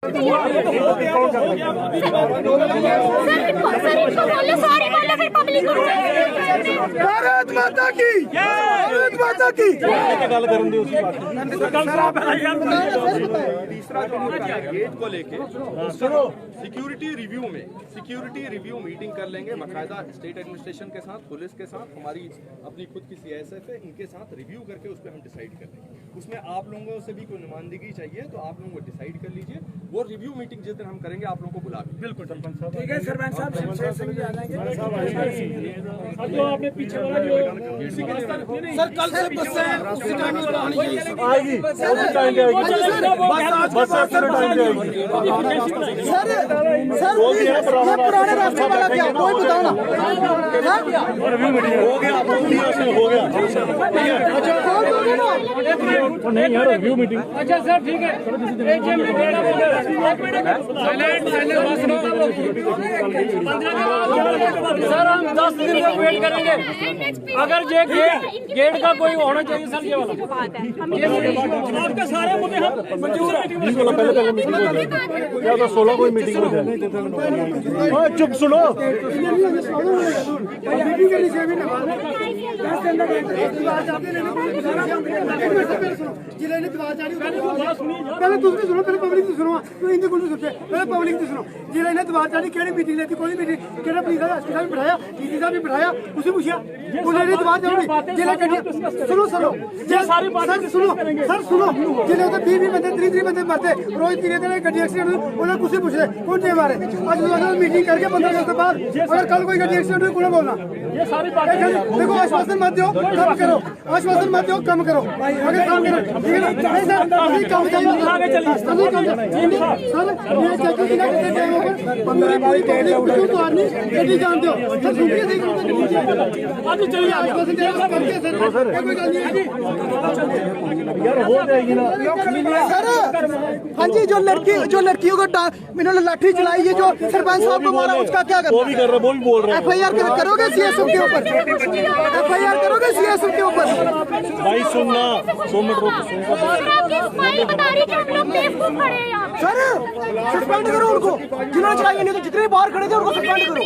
भारत माता की, भारत माता की। तीसरा जो गेट को लेके सिक्योरिटी रिव्यू मीटिंग कर लेंगे बाकायदा स्टेट एडमिनिस्ट्रेशन के साथ, पुलिस के साथ, हमारी अपनी खुद की CISF है, इनके साथ रिव्यू करके उस पर हम डिसाइड कर लेंगे। उसमें आप लोगों से भी कोई नुमाइंदगी चाहिए तो आप लोगों को डिसाइड कर लीजिए। वो रिव्यू मीटिंग जिस दिन हम करेंगे आप लोगों को बुला लेंगे। बिल्कुल सरपंच साहब, ठीक है सरपंच साहब, जो आपने पीछे वाला जो सर कल से बस उसी टाइम आएगी, सर ये पुराने रास्ते वाला क्या कोई बताओ ना। हो गया नहीं यार रिव्यू मीटिंग। अच्छा सर ठीक है, सर हम 10 दिन तक वेट करेंगे। अगर ये गेट का कोई होना चाहिए सर, ये वाला आपका सारे मुद्दे हम मंजूर है। पहले मीटिंग हो जाए क्या तो 16 कोई मीटिंग हो जाए। चुप सुनो, पहले तुझे सुनो, पहले पब्लिक की सुनो, इनके कुछ सोचे पहले पब्लिक की सुनो। जिले ने दबार चाड़ी केड़ी मीटिंग लेती, कोई मीटिंग केड़ा पुलिस साहब भी बिठाया, डीसी साहब भी बिठाया, उसे पूछा उन्होंने ने दबार चाड़ी जिले कटिया। सुनो सुनो ये सारी बातें सुनो सर, सुनो जिले तो 20 बंदे 30 बंदे मरते रोज, 3 गड्डी एक्सीडेंट उन्हें कुछ पूछे कौन थे मारे। आज मीटिंग करके 15 अगस्त के बाद अगर कल कोई गड्डी एक्सीडेंट हुई कौन बोलना। ये सारी बातें देखो, आश्वासन मत दो, कम करो, आश्वासन मत दो, कम करो, अगर काम करो ठीक है ना। नहीं सर अभी काम चाहिए, आगे चलिए सर। ये चेकिंग की ना कितने टाइम पर 15 बारी पब्लिक क्यों तो आदमी गड्डी जानते हो सर, सुनिए सही अभी चलिए आश्वासन करके सर कोई गल नहीं यार हो जाएगी ना सर। हाँ जी, जो लड़कियों को इन्होंने लाठी चलाई है, जो सरपंच साहब को मारा, उसका क्या करना? वो भी कर रहे, वो भी बोल रहे हैं। FIR करोगे CSF के ऊपर, FIR करोगे CSF के ऊपर। भाई सुनना 2 मिनट रुक, सर सस्पेंड करो उनको जिन्होंने चलाई, नहीं तो जितने बाहर खड़े थे उनको सस्पेंड करो।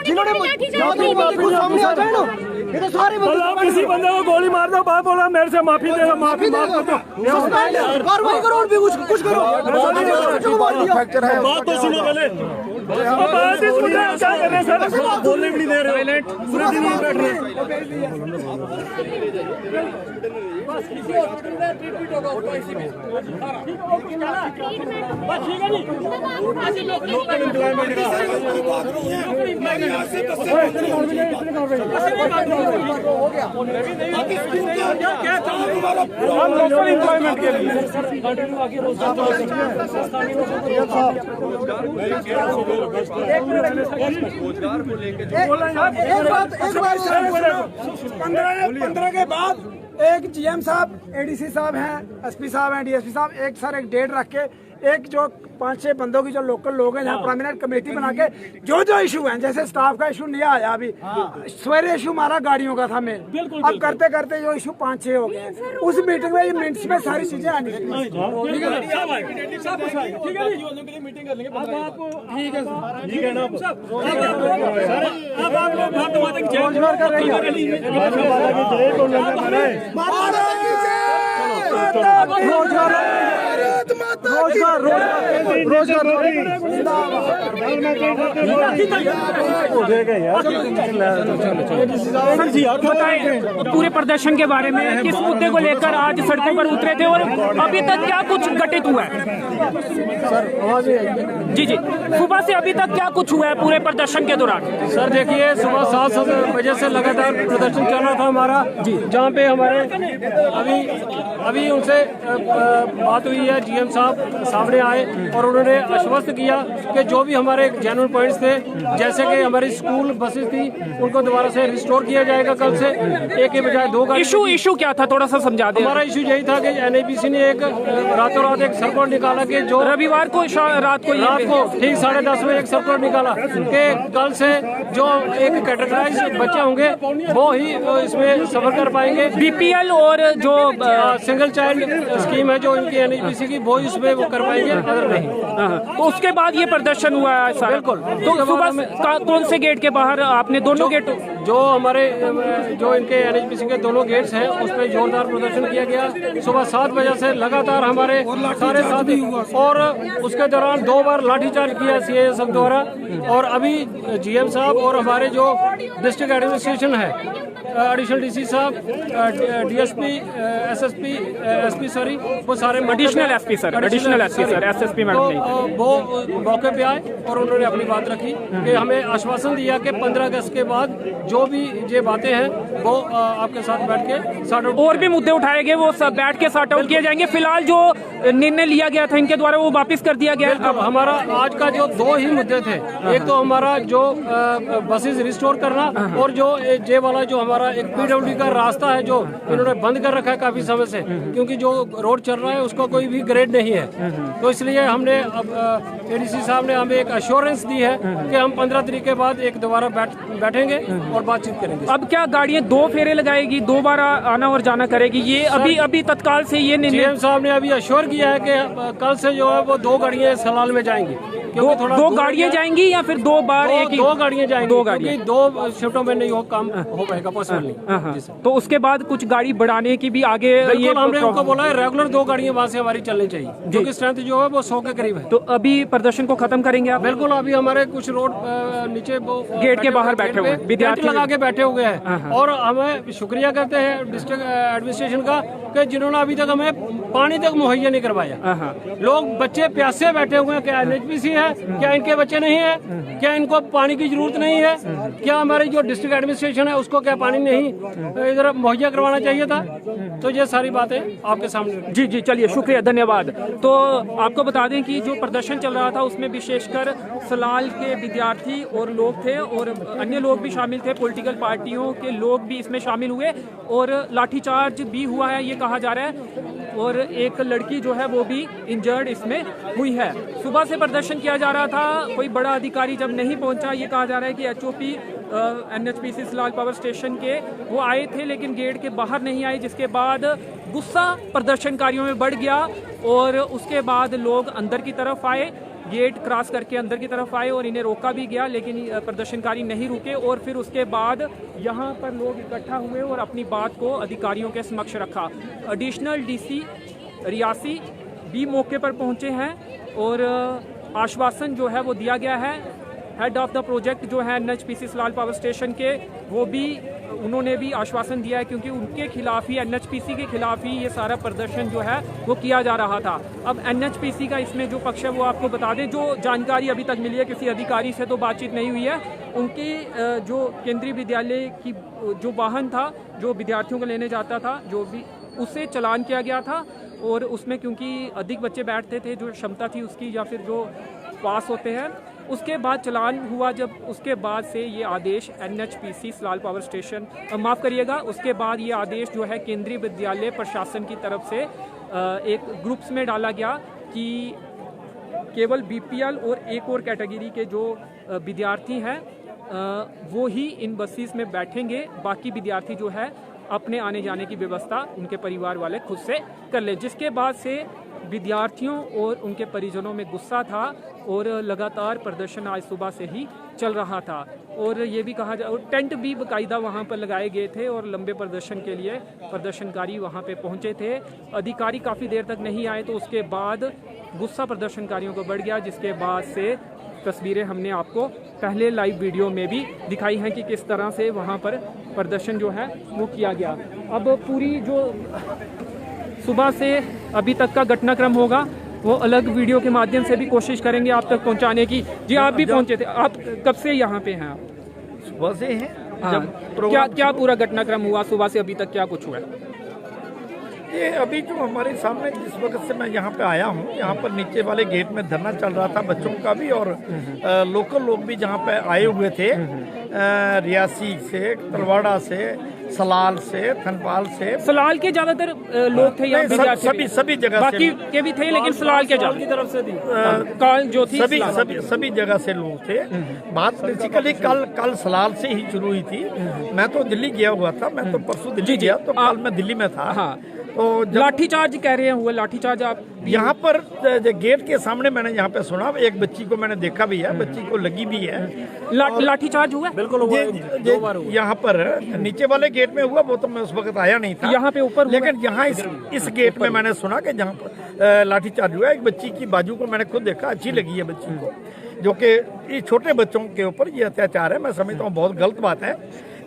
जिन्होंने सामने आ जाए ना, ये तो सारे किसी बंदे को गोली मार दो, बात बोला मेरे से माफी दे दो, माफी माफ कर दो, कार्रवाई करो उन पे, कुछ करो। बात तो सुनो पहले, बात ही सुन रहे हैं, क्या कर रहे हैं सर, बोलने भी नहीं दे रहे, पूरे दिन नहीं बैठ रहे। लोकल एम्प्लॉयमेंट के लिए रोजगार को लेकर 15 के बाद एक GM साहब, ADC साहब हैं, SP साहब हैं, DSP साहब, एक सर एक डेट रख के, एक जो 5-6 बंदों की जो लोकल लोग हैं यहाँ प्रोमिनेंट कमेटी बना के जो इशू हैं, जैसे स्टाफ का इशू नहीं आया अभी, सवेरे इशू हमारा गाड़ियों का था मेन, अब करते करते जो इशू 5-6 हो गए, उस मीटिंग में ये मिनट्स में सारी चीजें आनी चाहिए। पूरे प्रदर्शन के बारे में किस मुद्दे को लेकर आज सड़कों पर उतरे थे और अभी तक क्या कुछ घटित हुआ है? जी जी, सुबह से अभी तक क्या कुछ हुआ है पूरे प्रदर्शन के दौरान? सर देखिए, सुबह 7 बजे से लगातार प्रदर्शन चल रहा था हमारा जी, जहाँ पे हमारे अभी उनसे बात हुई है, GM साहब सामने आए और उन्होंने आश्वस्त किया कि जो भी हमारे जेन्युइन पॉइंट्स थे, जैसे कि हमारी स्कूल बसेस थी, उनको दोबारा से रिस्टोर किया जाएगा कल से, एक के बजाय 2 गाड़ी। इशू क्या था, थोड़ा सा समझा दें। हमारा इशू यही था कि NIPC ने एक रातों रात एक सर्कुलर निकाला कि जो रविवार को रात को ठीक 10:30 बजे एक सर्कुलर निकाला कि कल से जो एक कैटेगराइज बच्चे होंगे वो ही इसमें सफर कर पाएंगे। BPL और जो सिंगल चाइल्ड स्कीम है जो इनकी NIPC की, वो इसमें में वो कर पाएंगे, अगर नहीं। तो उसके बाद ये प्रदर्शन हुआ है सारा। बिल्कुल। तो सुबह कौन से गेट के बाहर आपने दोनों गेट? जो हमारे जो इनके NHPC के दोनों गेट्स हैं उस पर जोरदार प्रदर्शन किया गया। सुबह 7 बजे से लगातार हमारे सारे साथी, और उसके दौरान 2 बार लाठीचार्ज किया CISF द्वारा। और अभी GM साहब और हमारे जो डिस्ट्रिक्ट एडमिनिस्ट्रेशन है, एडिशनल DC साहब, DSP, SSP, SP सॉरी, वो सारे additional SP sir, SSP madam नहीं, वो मौके पे आए और उन्होंने अपनी बात रखी कि हमें आश्वासन दिया कि 15 अगस्त के बाद जो भी ये बातें हैं वो आपके साथ बैठ के सॉर्ट आउट, और भी मुद्दे उठाए गए वो सब बैठ के सॉर्ट आउट किए जाएंगे। फिलहाल जो निर्णय लिया गया था इनके द्वारा वो वापस कर दिया गया है। अब हमारा आज का जो 2 ही मुद्दे थे, एक तो हमारा जो बसेस रिस्टोर करना, और जो जे वाला जो हमारा एक PWD का रास्ता है जो इन्होंने बंद कर रखा है काफी समय से, क्योंकि जो रोड चल रहा है उसका कोई भी ग्रेड नहीं है। तो इसलिए हमने अब ADC साहब ने हमें एक अश्योरेंस दी है कि हम 15 तारीख के बाद एक दोबारा बैठेंगे और बातचीत करेंगे। अब क्या गाड़ियां 2 फेरे लगाएगी, 2 बार आना और जाना करेगी? ये अभी तत्काल से ये निर्णय GM साहब ने अभी अश्योर किया है कि कल से जो है वो 2 गाड़ियां सलाल में जाएंगी। दो गाड़ियां जाएंगी या फिर 2 बार एक ही? 2 गाड़ियां जाएंगी, 2 गाड़ियां, 2 शिफ्टों में नहीं हो काम हो पाएगा, पॉसिबल नहीं। तो उसके बाद कुछ गाड़ी बढ़ाने की भी आगे ये हमने उनको बोला है रेगुलर 2 गाड़ियां वहाँ से हमारी चलनी चाहिए, क्योंकि स्ट्रेंथ जो है वो 100 के करीब है। तो अभी प्रदर्शन को खत्म करेंगे आप? बिल्कुल। अभी हमारे कुछ रोड नीचे गेट के बाहर बैठे हुए विद्यार्थी लगा के बैठे हुए हैं, और हमें शुक्रिया करते हैं डिस्ट्रिक्ट एडमिनिस्ट्रेशन का कि जिन्होंने अभी तक हमें पानी तक मुहैया नहीं करवाया। लोग बच्चे प्यासे बैठे हुए हैं। क्या NHPC है? क्या इनके बच्चे नहीं है? क्या इनको पानी की जरूरत नहीं है? क्या हमारी जो डिस्ट्रिक्ट एडमिनिस्ट्रेशन है उसको क्या पानी नहीं इधर मुहैया करवाना चाहिए था? तो ये सारी बातें आपके सामने। जी चलिए, शुक्रिया, धन्यवाद। तो आपको बता दें कि जो प्रदर्शन चल रहा था उसमें विशेषकर सलाल के विद्यार्थी और लोग थे, और अन्य लोग भी शामिल थे, पॉलिटिकल पार्टियों के लोग भी इसमें शामिल हुए, और लाठीचार्ज भी हुआ है ये कहा जा रहा है, और एक लड़की जो है वो भी इंजर्ड इसमें हुई है। सुबह से प्रदर्शन किया जा रहा था, कोई बड़ा अधिकारी जब नहीं पहुंचा, ये कहा जा रहा है कि HOP NHPC Salal power station के वो आए थे लेकिन गेट के बाहर नहीं आए, जिसके बाद गुस्सा प्रदर्शनकारियों में बढ़ गया, और उसके बाद लोग अंदर की तरफ आए, गेट क्रॉस करके अंदर की तरफ आए, और इन्हें रोका भी गया लेकिन प्रदर्शनकारी नहीं रुके, और फिर उसके बाद यहाँ पर लोग इकट्ठा हुए और अपनी बात को अधिकारियों के समक्ष रखा। एडिशनल DC रियासी भी मौके पर पहुँचे हैं, और आश्वासन जो है वो दिया गया है। हेड ऑफ द प्रोजेक्ट जो है NHPC सलाल पावर स्टेशन के, वो भी उन्होंने भी आश्वासन दिया है, क्योंकि उनके खिलाफ ही, NHPC के खिलाफ ही ये सारा प्रदर्शन जो है वो किया जा रहा था। अब NHPC का इसमें जो पक्ष है वो आपको बता दें, जो जानकारी अभी तक मिली है, किसी अधिकारी से तो बातचीत नहीं हुई है, उनकी जो केंद्रीय विद्यालय की जो वाहन था जो विद्यार्थियों को लेने जाता था, जो भी उसे चालान किया गया था, और उसमें क्योंकि अधिक बच्चे बैठते थे, जो क्षमता थी उसकी, या फिर जो पास होते हैं, उसके बाद चालान हुआ। जब उसके बाद से ये आदेश NHPC सलाल पावर स्टेशन, माफ़ करिएगा, उसके बाद ये आदेश जो है केंद्रीय विद्यालय प्रशासन की तरफ से एक ग्रुप्स में डाला गया कि केवल BPL और एक और कैटेगरी के जो विद्यार्थी हैं वो ही इन बसेस में बैठेंगे, बाकी विद्यार्थी जो है अपने आने जाने की व्यवस्था उनके परिवार वाले खुद से कर ले। जिसके बाद से विद्यार्थियों और उनके परिजनों में गुस्सा था, और लगातार प्रदर्शन आज सुबह से ही चल रहा था, और ये भी कहा जा, और टेंट भी बाकायदा वहाँ पर लगाए गए थे, और लंबे प्रदर्शन के लिए प्रदर्शनकारी वहाँ पे पहुँचे थे। अधिकारी काफ़ी देर तक नहीं आए, तो उसके बाद गुस्सा प्रदर्शनकारियों को बढ़ गया, जिसके बाद से तस्वीरें हमने आपको पहले लाइव वीडियो में भी दिखाई हैं कि किस तरह से वहाँ पर प्रदर्शन जो है वो किया गया। अब पूरी जो सुबह से अभी तक का घटनाक्रम होगा वो अलग वीडियो के माध्यम से भी कोशिश करेंगे आप तक पहुंचाने की। जी, आप भी पहुंचे थे, आप कब से यहाँ पे हैं? आप सुबह से हैं। जब क्या पूरा घटनाक्रम हुआ सुबह से अभी तक, क्या कुछ हुआ? ये अभी जो हमारे सामने जिस वक्त से मैं यहाँ पे आया हूँ, यहाँ पर नीचे वाले गेट में धरना चल रहा था बच्चों का भी, और लोकल लोग भी जहाँ पे आए हुए थे, रियासी से, तलवाड़ा से, सलाल से, थनपाल से। सलाल के ज्यादातर लोग थे यहाँ? सभी जगह बाकी के भी थे, लेकिन सलाल के की तरफ से थी कल जो थी, सभी जगह से लोग थे। बात बेसिकली कल सलाल से ही शुरू हुई थी। मैं तो दिल्ली गया हुआ था, मैं तो परसों दिल्ली गया, तो कल मैं दिल्ली में था। हाँ। तो लाठीचार्ज कह रहे हैं हुए, लाठीचार्ज आप यहाँ पर गेट के सामने मैंने यहाँ पे सुना, एक बच्ची को मैंने देखा भी है, बच्ची को लगी भी है। लाठीचार्ज हुआ? बिल्कुल हुआ है, 2 बार हुआ। यहाँ पर नीचे वाले गेट में हुआ, वो तो मैं उस वक्त आया नहीं था। यहाँ पे ऊपर, लेकिन यहाँ इस गेट में मैंने सुना कि जहाँ पर लाठीचार्ज हुआ। एक बच्ची की बाजू को मैंने खुद देखा, अच्छी लगी है बच्ची को, जो कि ये छोटे बच्चों के ऊपर ये अत्याचार है, मैं समझता हूँ बहुत गलत बात है।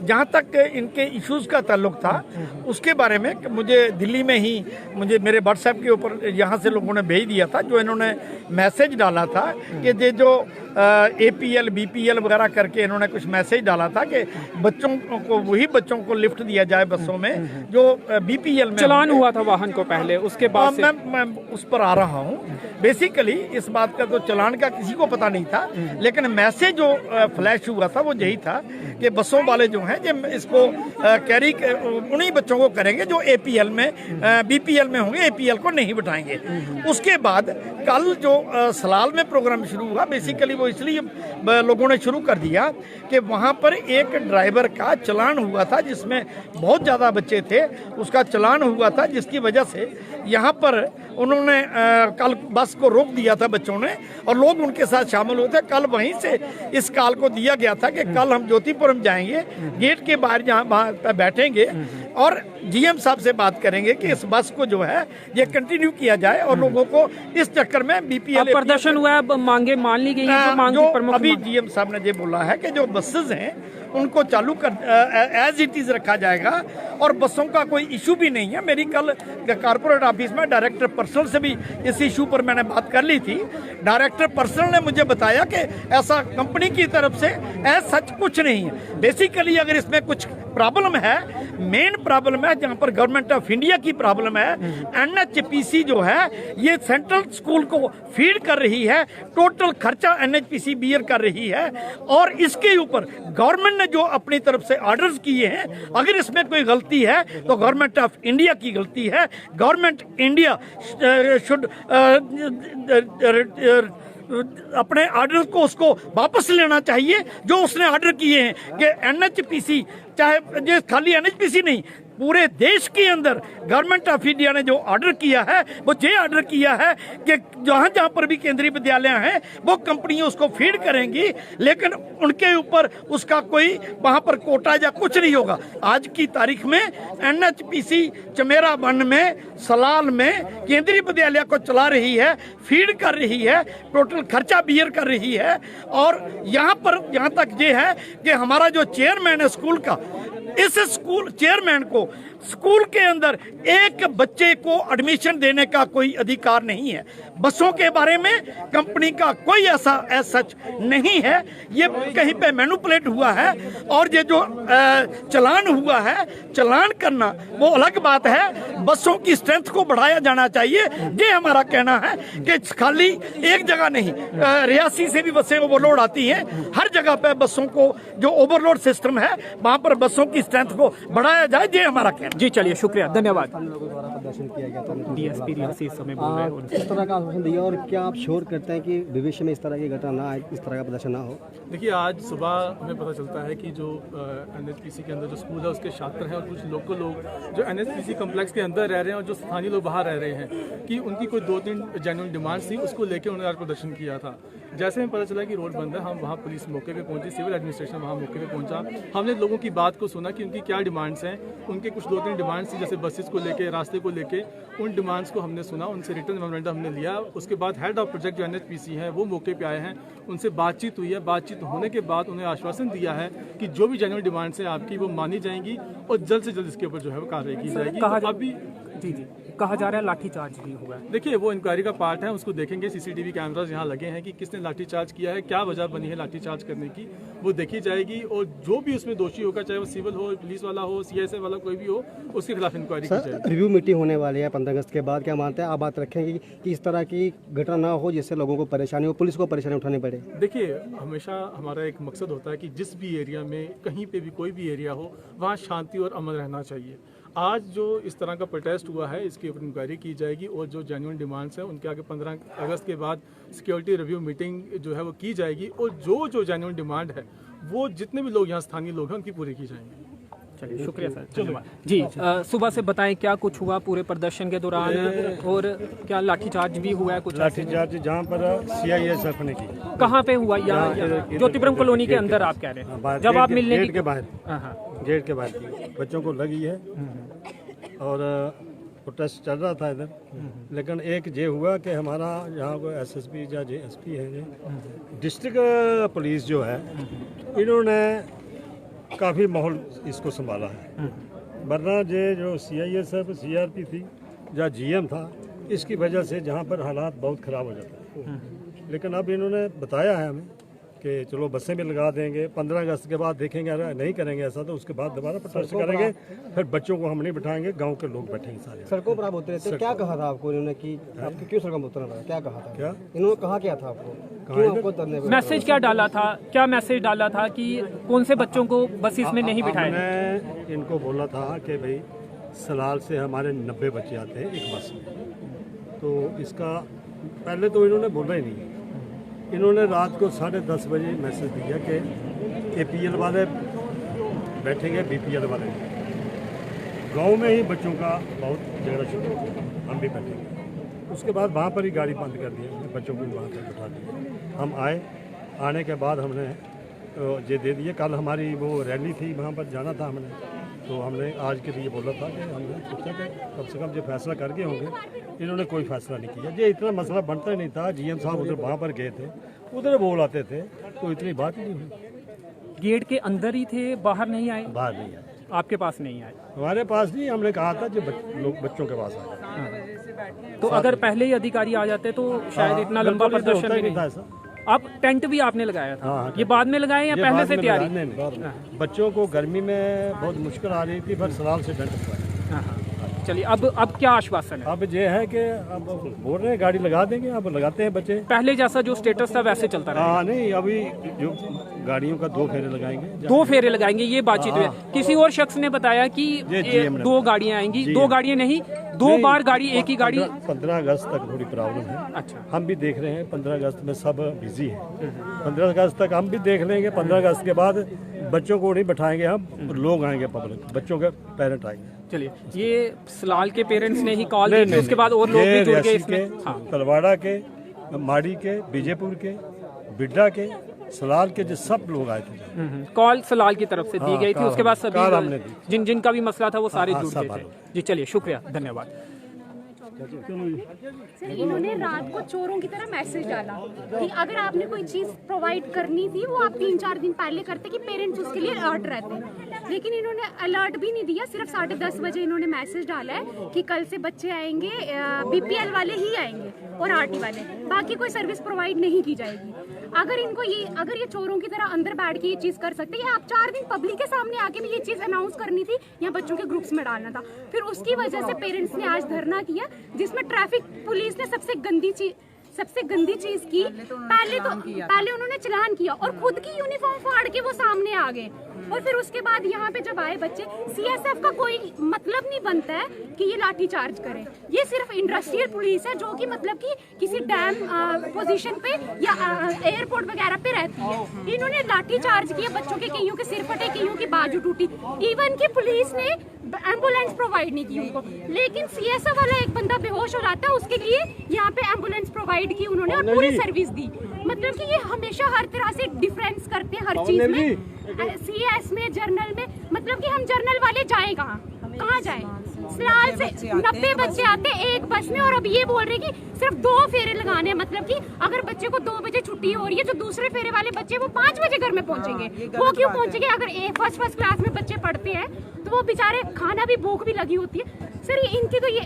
जहाँ तक इनके इश्यूज का ताल्लुक था, उसके बारे में मुझे दिल्ली में ही मेरे व्हाट्सएप के ऊपर यहाँ से लोगों ने भेज दिया था, जो इन्होंने मैसेज डाला था कि ये जो APL BPL वगैरह करके इन्होंने कुछ मैसेज डाला था कि बच्चों को, वही बच्चों को लिफ्ट दिया जाए बसों में जो BPL में चलान हुआ था वाहन को पहले, उसके बाद से मैं उस पर आ रहा हूँ। बेसिकली इस बात का तो चलान का किसी को पता नहीं था, लेकिन मैसेज जो फ्लैश हुआ था वो यही था कि बसों वाले जो हैं जो इसको कैरी उन्हीं बच्चों को करेंगे जो APL में BPL में होंगे, APL को नहीं बिठाएंगे। उसके बाद कल जो सलाल में प्रोग्राम शुरू हुआ, बेसिकली वो इसलिए लोगों ने शुरू कर दिया कि वहाँ पर एक ड्राइवर का चलान हुआ था जिसमें बहुत ज़्यादा बच्चे थे, उसका चलान हुआ था, जिसकी वजह से यहाँ पर उन्होंने कल बस को रोक दिया था बच्चों ने, और लोग उनके साथ शामिल हुए थे। कल वहीं से इस कॉल को दिया गया था कि कल हम ज्योतिपुरम जाएंगे, गेट के बाहर जहाँ वहाँ पर बैठेंगे और GM साहब से बात करेंगे कि इस बस को जो है ये कंटिन्यू किया जाए, और लोगों को इस चक्कर में BPL प्रदर्शन हुआ है, मांगे मान ली गई है, जो अभी GM साहब ने ये बोला है कि जो बसेस हैं उनको चालू कर एज इट इज रखा जाएगा, और बसों का कोई इशू भी नहीं है। मेरी कल कारपोरेट ऑफिस में डायरेक्टर पर्सनल से भी इस इशू पर मैंने बात कर ली थी। डायरेक्टर पर्सनल ने मुझे बताया कि ऐसा कंपनी की तरफ से एज सच कुछ नहीं है। बेसिकली अगर इसमें कुछ प्रॉब्लम है, मेन प्रॉब्लम है जहाँ पर गवर्नमेंट ऑफ इंडिया की प्रॉब्लम है, NHPC जो है ये सेंट्रल स्कूल को फीड कर रही है, टोटल खर्चा NHPC बियर कर रही है, और इसके ऊपर गवर्नमेंट ने जो अपनी तरफ से ऑर्डर्स किए हैं, अगर इसमें कोई गलती है तो गवर्नमेंट ऑफ इंडिया की गलती है। गवर्नमेंट इंडिया शुड अपने ऑर्डर को उसको वापस लेना चाहिए जो उसने ऑर्डर किए हैं कि NHPC, चाहे ये खाली NHPC नहीं, पूरे देश के अंदर गवर्नमेंट ऑफ इंडिया ने जो ऑर्डर किया है वो ये ऑर्डर किया है कि जहां जहां पर भी केंद्रीय विद्यालय हैं वो कंपनियां उसको फीड करेंगी, लेकिन उनके ऊपर उसका कोई वहां पर कोटा या कुछ नहीं होगा। आज की तारीख में NHPC चमेरा वन में, सलाल में केंद्रीय विद्यालय को चला रही है, फीड कर रही है, टोटल खर्चा बियर कर रही है। और यहाँ पर यहाँ तक ये है कि हमारा जो चेयरमैन है स्कूल का, इस स्कूल चेयरमैन को स्कूल के अंदर एक बच्चे को एडमिशन देने का कोई अधिकार नहीं है। बसों के बारे में कंपनी का कोई ऐसा सच नहीं है, ये कहीं पे मैनिपुलेट हुआ है। और ये जो चलान हुआ है, चलान करना वो अलग बात है, बसों की स्ट्रेंथ को बढ़ाया जाना चाहिए। ये हमारा कहना है कि खाली एक जगह नहीं, रियासी से भी बसें ओवरलोड आती हैं, हर जगह पे बसों को जो ओवरलोड सिस्टम है वहाँ पर बसों की स्ट्रेंथ को बढ़ाया जाए, ये हमारा कहना। जी चलिए, शुक्रिया, धन्यवाद। हम लोगों द्वारा प्रदर्शन किया गया था, DSP रियासी इस समय बोल रहे हैं। किस तरह का आश्वासन दिया, और क्या आप श्योर करते हैं कि भविष्य में इस तरह की घटना ना आए, इस तरह का प्रदर्शन ना हो? देखिए, आज सुबह हमें पता चलता है कि जो NHPC के अंदर जो स्कूल है उसके छात्र हैं और कुछ लोकल लोग जो NHPC कम्प्लेक्स के अंदर रह रहे हैं और जो स्थानीय लोग बाहर रह रहे हैं, कि उनकी कोई 2-3 जेन्युइन डिमांड्स थी, उसको लेकर उन्होंने आज प्रदर्शन किया था। जैसे हमें पता चला कि रोड बंद है, हम वहाँ पुलिस मौके पे पहुंची, सिविल एडमिनिस्ट्रेशन वहाँ मौके पे पहुंचा, हमने लोगों की बात को सुना कि उनकी क्या डिमांड्स हैं। उनके कुछ 2-3 डिमांड्स थी, जैसे बसेस को लेके, रास्ते को लेके, उन डिमांड्स को हमने सुना, उनसे रिटर्न मेमोरेंडम हमने लिया। उसके बाद हेड ऑफ प्रोजेक्ट जो NHPC है वो मौके पे आए हैं, उनसे बातचीत हुई है। बातचीत होने के बाद उन्हें आश्वासन दिया है कि जो भी जेन्युइन डिमांड्स हैं आपकी वो मानी जाएंगी और जल्द से जल्द इसके ऊपर जो है वो कार्रवाई की जाएगी। तो अभी जी कहा जा रहा है लाठीचार्ज भी हुआ है। देखिए, वो इंक्वायरी का पार्ट है, उसको देखेंगे। CCTV कैमरास यहाँ लगे हैं कि किसने लाठीचार्ज किया है, क्या वजह बनी है लाठीचार्ज करने की, वो देखी जाएगी। और जो भी उसमें दोषी होगा, चाहे वो सिविल हो, पुलिस वाला हो, CSA वाला कोई भी हो, उसके खिलाफ इंक्वायरी की जाएगी। रिव्यू मीटिंग होने वाली है 15 अगस्त के बाद, क्या मानते हैं आप बात रखेंगे कि इस तरह की घटना ना हो जिससे लोगों को परेशानी हो, पुलिस को परेशानी उठानी पड़े? देखिए, हमेशा हमारा एक मकसद होता है कि जिस भी एरिया में, कहीं पे भी कोई भी एरिया हो, वहाँ शांति और अमन रहना चाहिए। आज जो इस तरह का प्रोटेस्ट हुआ है, इसके ऊपर इंक्वायरी की जाएगी और जो जेन्युइन डिमांड्स हैं उनके आगे 15 अगस्त के बाद सिक्योरिटी रिव्यू मीटिंग जो है वो की जाएगी, और जो जेन्युइन डिमांड है वो जितने भी लोग यहाँ स्थानीय लोग हैं उनकी पूरी की जाएंगी। चलिए शुक्रिया सर, धन्यवाद जी। सुबह से बताएं क्या कुछ हुआ पूरे प्रदर्शन के दौरान, और क्या लाठीचार्ज भी हुआ है कुछ? लाठीचार्ज जहाँ पर CISF ने की। कहाँ पे हुआ? यहाँ ज्योतिपुरम कॉलोनी के अंदर आप कह रहे हैं, जब आप मिलने गेट के बाहर, हाँ गेट के बाहर की बच्चों को लगी है और प्रोटेस्ट चल रहा था इधर। लेकिन एक ये हुआ कि हमारा यहाँ को SSP या JSP है, डिस्ट्रिक्ट पुलिस जो है, इन्होंने काफ़ी माहौल इसको संभाला है। वरना ये जो CISF CRP थी या GM था, इसकी वजह से जहाँ पर हालात बहुत ख़राब हो जाते हैं। लेकिन अब इन्होंने बताया है हमें कि चलो बसें भी लगा देंगे, 15 अगस्त के बाद देखेंगे अगर नहीं करेंगे ऐसा तो उसके बाद दोबारा प्रोटेस्ट करेंगे, फिर बच्चों को हम नहीं बिठाएंगे, गांव के लोग बैठेंगे सारे। सड़कों पर आप उतरे थे, क्या कहा था आपको इन्होंने कि आपको क्यों सड़कों पर उतरना पड़ा, क्या कहा था? क्या इन्होंने कहा क्या था आपको, क्यों आपको उतरने पे? मैसेज क्या डाला था, क्या मैसेज डाला था कि कौन से बच्चों को बसेस में नहीं बिठाया? मैंने इनको बोला था कि भाई सलाल से हमारे 90 बच्चे आते हैं एक बस में, तो इसका पहले तो इन्होंने बोला ही नहीं। इन्होंने रात को 10:30 बजे मैसेज दिया कि APL वाले बैठेंगे, BPL वाले। गांव में ही बच्चों का बहुत झगड़ा शुरू हो गया, हम भी बैठेंगे। उसके बाद वहाँ पर ही गाड़ी बंद कर दी, बच्चों को वहाँ पर बैठा दिया। हम आए, आने के बाद हमने ये दे दिए। कल हमारी वो रैली थी, वहाँ पर जाना था हमने, तो हमने आज के लिए बोला था कि हमने सोचा कि कम से कम जो फैसला करके होंगे। इन्होंने कोई फैसला नहीं किया। ये इतना मसला बनता ही नहीं था। GM साहब उधर वहाँ पर गए थे, उधर बोल आते थे, तो इतनी बात ही नहीं हुई। गेट के अंदर ही थे, बाहर नहीं आए? बाहर नहीं आए, आपके पास नहीं आए? हमारे पास नहीं, हमने कहा था जो लोग बच्चों के पास आए। तो अगर पहले ही अधिकारी आ जाते तो शायद इतना लंबा प्रदर्शन भी नहीं था नहीं। ऐसा। आप टेंट भी आपने लगाया था? हाँ, ये बाद में लगाए या ये पहले बाद से में तैयारी? लगाने में। बच्चों को गर्मी में बहुत मुश्किल आ रही थी, फिर सलाल से टेंट लगवाया। हाँ, हाँ। चलिए अब क्या आश्वासन है? अब ये है कि अब बोल रहे हैं गाड़ी लगा देंगे, अब लगाते हैं बच्चे। पहले जैसा जो स्टेटस था वैसे चलता रहा? हाँ नहीं, अभी जो गाड़ियों का 2 फेरे लगाएंगे। 2 फेरे लगाएंगे, ये बातचीत हुई। किसी और शख्स ने बताया कि ये ये GM ने 2 गाड़ियां आएंगी। 2 गाड़ियां नहीं, 2 बार गाड़ी, एक ही गाड़ी। 15 अगस्त तक थोड़ी प्रॉब्लम है। अच्छा, हम भी देख रहे हैं, 15 अगस्त में सब बिजी हैं। 15 अगस्त तक हम भी देख लेंगे। 15 अगस्त के बाद बच्चों को नहीं बैठाएंगे हम, लोग आएंगे, पब्लिक, बच्चों के पेरेंट आएंगे। चलिए, ये सलाल के पेरेंट्स ने ही कॉल दी थी, उसके बाद और लोग भी जुड़ गए इसमें। हाँ, तलवाड़ा के, माड़ी के, बीजेपुर के, बिड्डा के, सलाल के, जो सब लोग आए थे। कॉल सलाल की तरफ से दी गई थी, उसके बाद हमने सभी जिनका भी मसला था वो सारे जुड़ सब गए थे। जी चलिए, शुक्रिया, धन्यवाद। सर, इन्होंने रात को चोरों की तरह मैसेज डाला कि अगर आपने कोई चीज प्रोवाइड करनी थी वो आप 3-4 दिन पहले करते कि पेरेंट्स उसके लिए अलर्ट रहते। लेकिन इन्होंने अलर्ट भी नहीं दिया, सिर्फ 10:30 बजे इन्होंने मैसेज डाला है कि कल से बच्चे आएंगे, BPL वाले ही आएंगे और RT वाले, बाकी कोई सर्विस प्रोवाइड नहीं की जाएगी। अगर ये चोरों की तरह अंदर बैठ के ये चीज कर सकते हैं, आप 4 दिन पब्लिक के सामने आके भी ये चीज अनाउंस करनी थी या बच्चों के ग्रुप्स में डालना था। फिर उसकी वजह से पेरेंट्स ने आज धरना किया, जिसमें ट्रैफिक पुलिस ने सबसे गंदी चीज की। पहले उन्होंने चलान किया और खुद की यूनिफॉर्म फाड़ के वो सामने आ गए। और फिर उसके बाद यहाँ पे जब आए बच्चे, CSF का कोई मतलब नहीं बनता है कि ये लाठी चार्ज करे। ये सिर्फ इंडस्ट्रियल पुलिस है जो कि मतलब कि किसी डैम पोजीशन पे या एयरपोर्ट वगैरह पे रहती है। इन्होंने लाठी चार्ज किया, बच्चों के कईयों के सिर फटे, कईयों की बाजू टूटी। इवन की पुलिस ने एम्बुलेंस प्रोवाइड नहीं की उनको। लेकिन CSF वाला एक बंदा बेहोश हो जाता है, उसके लिए यहाँ पे एम्बुलेंस प्रोवाइड की उन्होंने और पूरी सर्विस दी। मतलब कि ये हमेशा हर तरह से डिफरेंस करते हैं हर चीज में। CS में, जर्नल में, मतलब कि हम जर्नल वाले जाए कहाँ जाए? सलाल से 90 बच्चे आते हैं एक बस में और अब ये बोल रहे कि सिर्फ 2 फेरे लगाने। मतलब कि अगर बच्चे को 2 बजे छुट्टी हो रही है, जो दूसरे फेरे वाले बच्चे वो 5 बजे घर में पहुंचेंगे। वो क्यों पहुंचेंगे? अगर फर्स्ट क्लास में बच्चे पढ़ते हैं तो वो बेचारे, खाना भी, भूख भी लगी होती है। सर, ये इनकी तो ये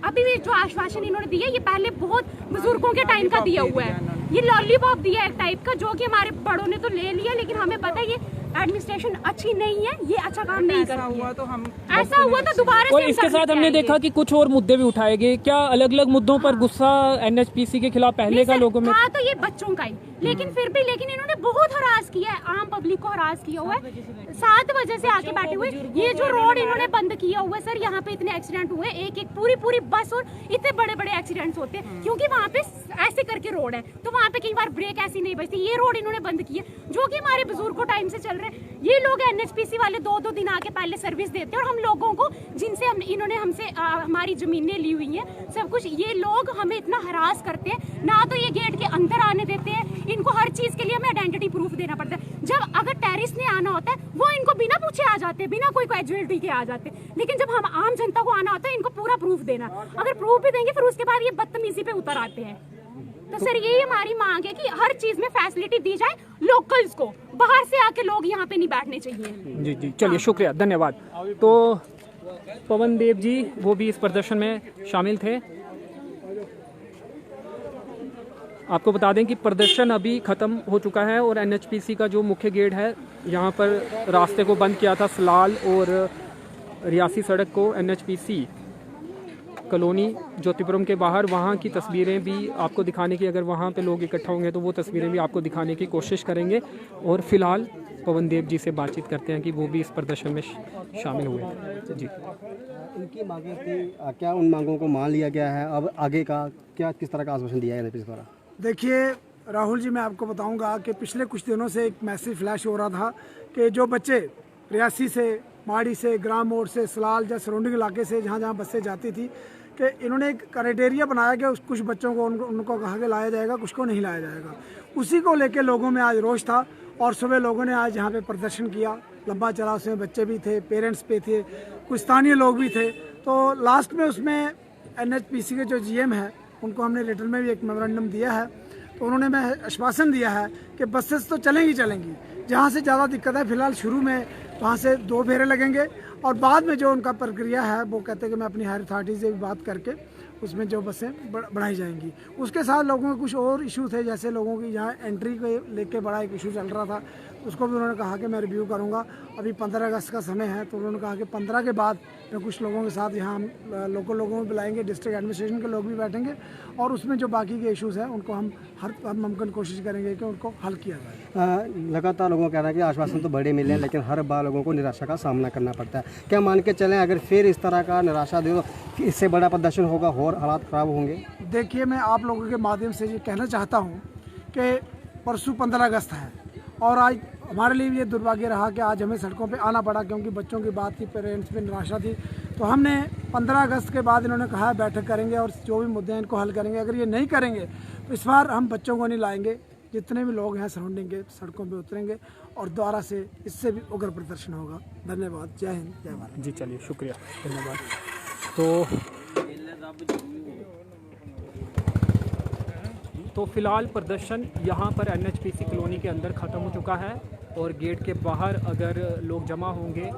अभी भी जो आश्वासन इन्होंने दिया, ये पहले बहुत बुजुर्गों के टाइम का दिया हुआ है। ये लॉलीपॉप दिया एक टाइप का, जो कि हमारे बड़ों ने तो ले लिया, लेकिन हमें पता है ये एडमिनिस्ट्रेशन अच्छी नहीं है, ये अच्छा काम नहीं करती है। ऐसा हुआ तो दोबारा से और हम इसके करने साथ हमने आएंगे। देखा कि कुछ और मुद्दे भी उठाए गए। क्या अलग अलग मुद्दों पर गुस्सा एनएचपीसी के खिलाफ पहले का नहीं लोगों सर, में? था तो ये बच्चों का ही, लेकिन फिर भी इन्होंने बहुत हरास किया है, आम पब्लिक को हरास किया हुआ है। 7 बजे से आके बैठे हुए, ये जो रोड इन्होंने बंद किया हुआ है सर, यहाँ पे इतने एक्सीडेंट हुए, एक पूरी बस और इतने बड़े एक्सीडेंट्स होते हैं, क्योंकि वहाँ पे ऐसे करके रोड है, तो वहाँ पे कई बार ब्रेक ऐसी नहीं बजती। ये रोड इन्होंने बंद किया, जो कि हमारे बुजुर्गों टाइम से चल रहे हैं। ये लोग एनएचपीसी वाले 2-2 दिन आके पहले सर्विस देते हैं, और हम लोगों को जिनसे इन्होंने हमसे हमारी जमीनें ली हुई हैं सब कुछ, ये लोग हमें इतना हरास करते हैं। ना तो ये गेट के अंदर आने देते हैं, इनको हर चीज के लिए हमें आइडेंटिटी प्रूफ देना पड़ता है। जब अगर टेररिस्ट ने आना होता है वो इनको बिना पूछे आ जाते हैं, बिना कोई कैजुअलिटी के आ जाते हैं, लेकिन जब हम आम जनता को आना होता है इनको पूरा प्रूफ देना। अगर प्रूफ भी देंगे फिर उसके बाद ये बदतमीजी पे उतर आते हैं। तो सर यही हमारी मांग है कि हर चीज में फैसिलिटी दी जाए लोकल्स को, बाहर से आके लोग यहाँ पे नहीं बैठने चाहिए। जी जी, चलिए शुक्रिया, धन्यवाद। तो पवन देव जी वो भी इस प्रदर्शन में शामिल थे। आपको बता दें कि प्रदर्शन अभी ख़त्म हो चुका है और एनएचपीसी का जो मुख्य गेट है यहाँ पर रास्ते को बंद किया था सलाल और रियासी सड़क को एनएचपीसी कॉलोनी ज्योतिपुरम के बाहर। वहाँ की तस्वीरें भी आपको दिखाने की, अगर वहाँ पे लोग इकट्ठा होंगे तो वो तस्वीरें भी आपको दिखाने की कोशिश करेंगे। और फिलहाल पवन देव जी से बातचीत करते हैं कि वो भी इस प्रदर्शन में शामिल हुए हैं। जी, इनकी मांगें थी, क्या उन मांगों को मान लिया गया है? अब आगे का क्या, किस तरह का आश्वासन दिया है एनएचपीसी द्वारा? देखिए राहुल जी, मैं आपको बताऊंगा कि पिछले कुछ दिनों से एक मैसेज फ्लैश हो रहा था कि जो बच्चे रियासी से, माड़ी से, ग्राम मोड़ से, सलाल या सराउंडिंग इलाके से जहाँ जहाँ बसें जाती थी, कि इन्होंने एक क्राइटेरिया बनाया कि कुछ बच्चों को उनको कहा के लाया जाएगा, कुछ को नहीं लाया जाएगा। उसी को लेके लोगों में आज रोष था और सुबह लोगों ने आज यहाँ पे प्रदर्शन किया, लंबा चला। उसमें बच्चे भी थे, पेरेंट्स पे थे, कुछ स्थानीय लोग भी थे। तो लास्ट में उसमें एनएचपीसी के जो जीएम है उनको हमने लेटर में भी एक मेमोरेंडम दिया है, तो उन्होंने मैं आश्वासन दिया है कि बसेस तो चलेंगी। जहाँ से ज़्यादा दिक्कत है फिलहाल शुरू में वहाँ से 2 फेरे लगेंगे, और बाद में जो उनका प्रक्रिया है वो कहते हैं कि मैं अपनी हायर अथॉरिटी से भी बात करके उसमें जो बसें बढ़ाई जाएंगी। उसके साथ लोगों के कुछ और इशू थे, जैसे लोगों की यहाँ एंट्री को लेके बड़ा एक इशू चल रहा था, उसको भी उन्होंने कहा कि मैं रिव्यू करूँगा। अभी 15 अगस्त का समय है, तो उन्होंने कहा कि 15 के बाद मैं कुछ लोगों के साथ यहाँ हम लोकल लोगों को बुलाएंगे, डिस्ट्रिक्ट एडमिनिस्ट्रेशन के लोग भी बैठेंगे, और उसमें जो बाकी के इशूज़ हैं उनको हम हर मुमकिन कोशिश करेंगे कि उनको हल किया जाए। लगातार लोगों का कहना है कि आश्वासन तो बड़े मिले हैं, लेकिन हर बार लोगों को निराशा का सामना करना पड़ता है। क्या मान के चलें अगर फिर इस तरह का निराशा दे तो इससे बड़ा प्रदर्शन होगा और हालात ख़राब होंगे? देखिए, मैं आप लोगों के माध्यम से ये कहना चाहता हूँ कि परसों 15 अगस्त है, और आज हमारे लिए ये दुर्भाग्य रहा कि आज हमें सड़कों पे आना पड़ा, क्योंकि बच्चों की बात थी, पेरेंट्स में निराशा थी। तो हमने 15 अगस्त के बाद इन्होंने कहा है बैठक करेंगे और जो भी मुद्दे हैं इनको हल करेंगे। अगर ये नहीं करेंगे तो इस बार हम बच्चों को नहीं लाएंगे, जितने भी लोग हैं सराउंडिंग के सड़कों पे उतरेंगे और दोबारा से इससे भी उग्र प्रदर्शन होगा। धन्यवाद। जय हिंद, जय भारत। जी चलिए शुक्रिया, धन्यवाद। तो फिलहाल प्रदर्शन यहाँ पर एनएचपीसी कॉलोनी के अंदर ख़त्म हो चुका है, और गेट के बाहर अगर लोग जमा होंगे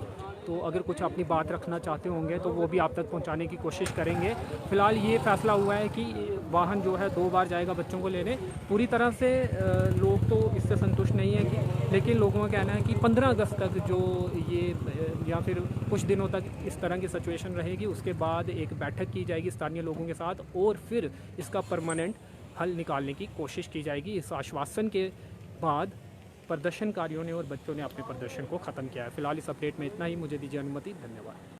तो अगर कुछ अपनी बात रखना चाहते होंगे तो वो भी आप तक पहुंचाने की कोशिश करेंगे। फ़िलहाल ये फैसला हुआ है कि वाहन जो है 2 बार जाएगा बच्चों को लेने। पूरी तरह से लोग तो इससे संतुष्ट नहीं है कि, लेकिन लोगों का कहना है कि 15 अगस्त तक जो ये या फिर कुछ दिनों तक इस तरह की सिचुएशन रहेगी, उसके बाद एक बैठक की जाएगी स्थानीय लोगों के साथ और फिर इसका परमानेंट हल निकालने की कोशिश की जाएगी। इस आश्वासन के बाद प्रदर्शनकारियों ने और बच्चों ने अपने प्रदर्शन को ख़त्म किया है। फिलहाल इस अपडेट में इतना ही। मुझे दीजिए अनुमति। धन्यवाद।